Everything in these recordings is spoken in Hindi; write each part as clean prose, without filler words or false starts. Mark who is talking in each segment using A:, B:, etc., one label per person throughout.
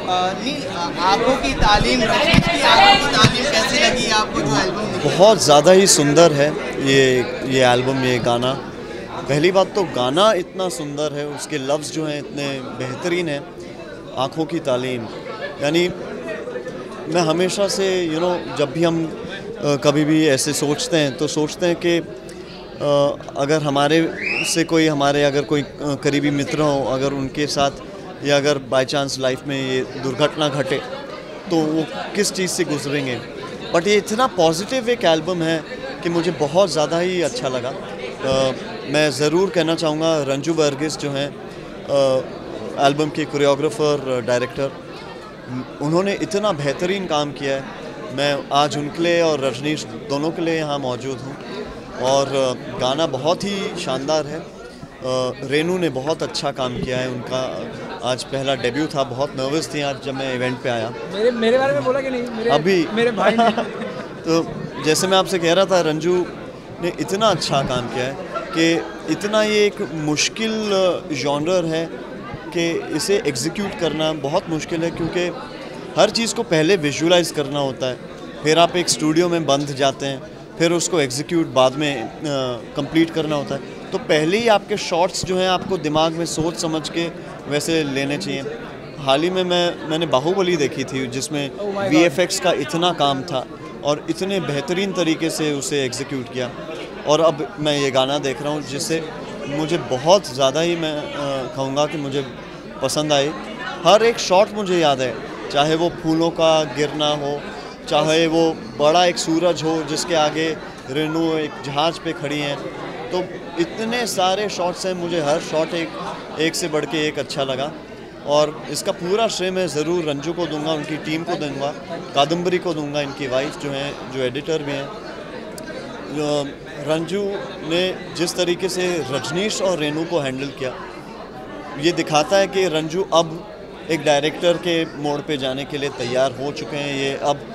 A: आंखों की तालीम, रजनीश की आंखों की तालीम कैसी लगी आपको जो एल्बम?
B: बहुत ज़्यादा ही सुंदर है ये एल्बम, ये गाना। पहली बात तो गाना इतना सुंदर है, उसके लफ्ज़ जो हैं इतने बेहतरीन हैं। आँखों की तालीम, यानी मैं हमेशा से जब भी हम कभी भी ऐसे सोचते हैं तो सोचते हैं कि अगर हमारे कोई करीबी मित्र हो, अगर उनके साथ या अगर बाय चांस लाइफ में ये दुर्घटना घटे तो वो किस चीज़ से गुजरेंगे। बट ये इतना पॉजिटिव एक एल्बम है कि मुझे बहुत ज़्यादा ही अच्छा लगा। मैं ज़रूर कहना चाहूँगा रंजू वर्गीस जो हैं एल्बम के कोरियोग्राफर, डायरेक्टर, उन्होंने इतना बेहतरीन काम किया है। मैं आज उनके लिए और रजनीश दोनों के लिए यहाँ मौजूद हूँ और गाना बहुत ही शानदार है। रेनू ने बहुत अच्छा काम किया है, उनका आज पहला डेब्यू था। बहुत नर्वस थी आज जब मैं इवेंट पे आया।
C: मेरे बारे में बोला कि नहीं? मेरे भाई ने
B: तो जैसे मैं आपसे कह रहा था, रंजू ने इतना अच्छा काम किया है कि इतना ये एक मुश्किल जॉनर है कि इसे एग्जीक्यूट करना बहुत मुश्किल है, क्योंकि हर चीज़ को पहले विजुलाइज करना होता है, फिर आप एक स्टूडियो में बंद जाते हैं, फिर उसको एग्जीक्यूट बाद में कंप्लीट करना होता है। तो पहले ही आपके शॉट्स जो हैं आपको दिमाग में सोच समझ के वैसे लेने चाहिए। हाल ही में मैंने बाहुबली देखी थी, जिसमें VFX का इतना काम था और इतने बेहतरीन तरीके से उसे एग्जीक्यूट किया। और अब मैं ये गाना देख रहा हूँ जिससे मुझे बहुत ज़्यादा ही मैं कहूँगा कि मुझे पसंद आई। हर एक शॉट मुझे याद है, चाहे वो फूलों का गिरना हो, चाहे वो बड़ा एक सूरज हो जिसके आगे रेनू एक जहाज़ पे खड़ी हैं। तो इतने सारे शॉट्स हैं, मुझे हर शॉट एक से बढ़ के एक अच्छा लगा। और इसका पूरा श्रेय मैं ज़रूर रंजू को दूंगा, उनकी टीम को दूंगा, कादम्बरी को दूंगा, इनकी वाइफ जो हैं, जो एडिटर भी हैं। रंजू ने जिस तरीके से रजनीश और रेनू को हैंडल किया, ये दिखाता है कि रंजू अब एक डायरेक्टर के मोड़ पे जाने के लिए तैयार हो चुके हैं। ये अब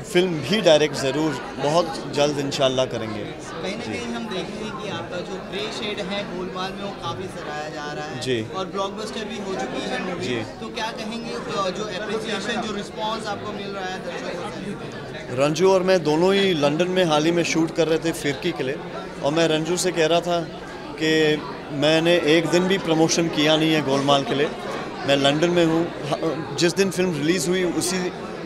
B: फिल्म भी डायरेक्ट ज़रूर बहुत जल्द इंशाल्लाह करेंगे।
A: कहीं ना कहीं हम देखेंगे कि आपका जो ग्रे शेड है गोलमाल में वो काफ़ी सराहा जा रहा है
B: जी।
A: और ब्लॉकबस्टर भी हो चुकी है मूवी।
B: जी।
A: तो क्या कहेंगे जो एप्रिसिएशन, जो रिस्पांस आपको मिल रहा है दर्शकों से?
B: रंजू और मैं दोनों ही लंदन में हाल ही में शूट कर रहे थे फिरकी के लिए, और मैं रंजू से कह रहा था कि मैंने एक दिन भी प्रमोशन किया नहीं है गोलमाल के लिए। मैं लंदन में हूँ, जिस दिन फिल्म रिलीज़ हुई उसी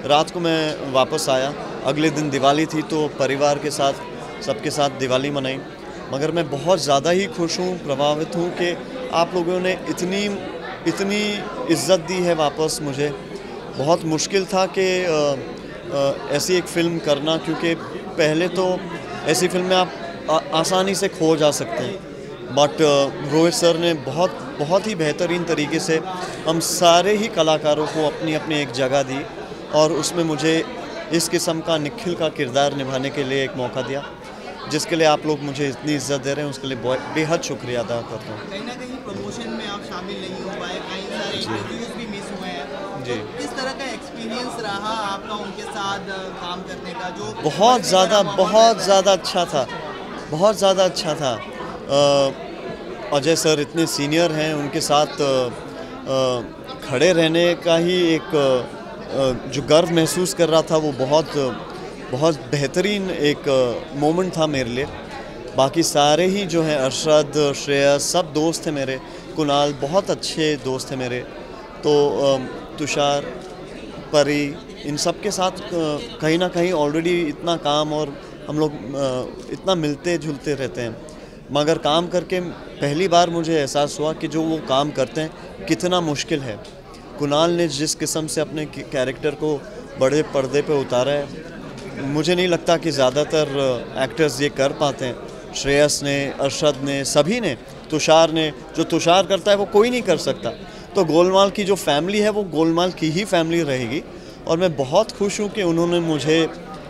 B: रात को मैं वापस आया। अगले दिन दिवाली थी तो परिवार के साथ सबके साथ दिवाली मनाई। मगर मैं बहुत ज़्यादा ही खुश हूँ, प्रभावित हूँ कि आप लोगों ने इतनी इज़्ज़त दी है वापस मुझे। बहुत मुश्किल था कि ऐसी एक फ़िल्म करना, क्योंकि पहले तो ऐसी फिल्में आप आसानी से खो जा सकते हैं, बट रोहित सर ने बहुत ही बेहतरीन तरीके से हम सारे ही कलाकारों को अपनी अपनी एक जगह दी और उसमें मुझे इस किस्म का निखिल का किरदार निभाने के लिए एक मौका दिया, जिसके लिए आप लोग मुझे इतनी इज्जत दे रहे हैं, उसके लिए बेहद शुक्रिया अदा करता हूँ।
A: कहीं ना कहीं प्रमोशन में आप शामिल नहीं हो पाए, कई सारे इंटरव्यूज भी मिस हुए हैं।
B: जी।
A: तो किस तरह का एक्सपीरियंस रहा आपका उनके साथ काम करने का? जो
B: बहुत ज़्यादा अच्छा था, बहुत ज़्यादा अच्छा था। अजय सर इतने सीनियर हैं, उनके साथ खड़े रहने का ही एक जो गर्व महसूस कर रहा था, वो बहुत बेहतरीन एक मोमेंट था मेरे लिए। बाकी सारे ही जो हैं, अरशद, श्रेयस, सब दोस्त हैं मेरे। कुणाल बहुत अच्छे दोस्त हैं मेरे। तो तुषार, परी, इन सब के साथ कहीं ना कहीं ऑलरेडी इतना काम और हम लोग इतना मिलते जुलते रहते हैं। मगर काम करके पहली बार मुझे एहसास हुआ कि जो वो काम करते हैं कितना मुश्किल है। कुणाल ने जिस किस्म से अपने कैरेक्टर को बड़े पर्दे पे उतारा है, मुझे नहीं लगता कि ज़्यादातर एक्टर्स ये कर पाते हैं। श्रेयस ने, अरशद ने, सभी ने, तुषार ने, जो तुषार करता है वो कोई नहीं कर सकता। तो गोलमाल की जो फैमिली है वो गोलमाल की ही फैमिली रहेगी, और मैं बहुत खुश हूँ कि उन्होंने मुझे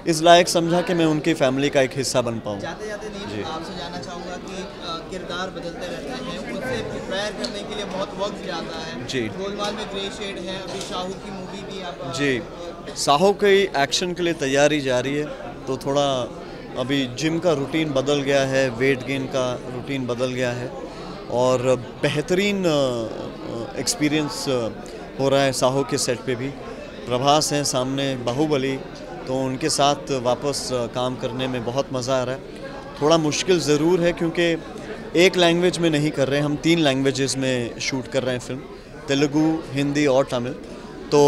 B: इस लायक समझा कि मैं उनकी फैमिली का एक हिस्सा बन पाऊँ।
A: जाते जाते नहीं, आपसे जानना चाहूँगा कि किरदार बदलते रहते हैं, उनसे प्रिपेयर करने के लिए बहुत वक्त जाता है।
B: जी।
A: गोलमाल में ग्रे शेड है, अभी शाहू की मूवी भी आप
B: जी, साहू की एक्शन के लिए तैयारी जारी है, तो थोड़ा अभी जिम का रूटीन बदल गया है, वेट गेन का रूटीन बदल गया है, और बेहतरीन एक्सपीरियंस हो रहा है साहो के सेट पे भी। प्रभास हैं सामने, बाहुबली, तो उनके साथ वापस काम करने में बहुत मज़ा आ रहा है। थोड़ा मुश्किल ज़रूर है क्योंकि एक लैंग्वेज में नहीं कर रहे हैं हम, 3 लैंग्वेजेस में शूट कर रहे हैं फिल्म, तेलुगु, हिंदी और तमिल। तो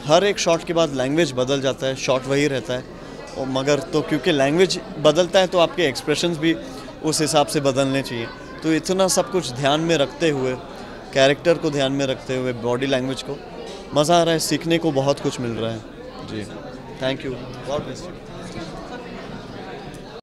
B: हर एक शॉट के बाद लैंग्वेज बदल जाता है, शॉट वही रहता है और मगर तो क्योंकि लैंग्वेज बदलता है तो आपके एक्सप्रेशंस भी उस हिसाब से बदलने चाहिए। तो इतना सब कुछ ध्यान में रखते हुए, कैरेक्टर को ध्यान में रखते हुए, बॉडी लैंग्वेज को, मज़ा आ रहा है, सीखने को बहुत कुछ मिल रहा है जी। Thank you, God bless you.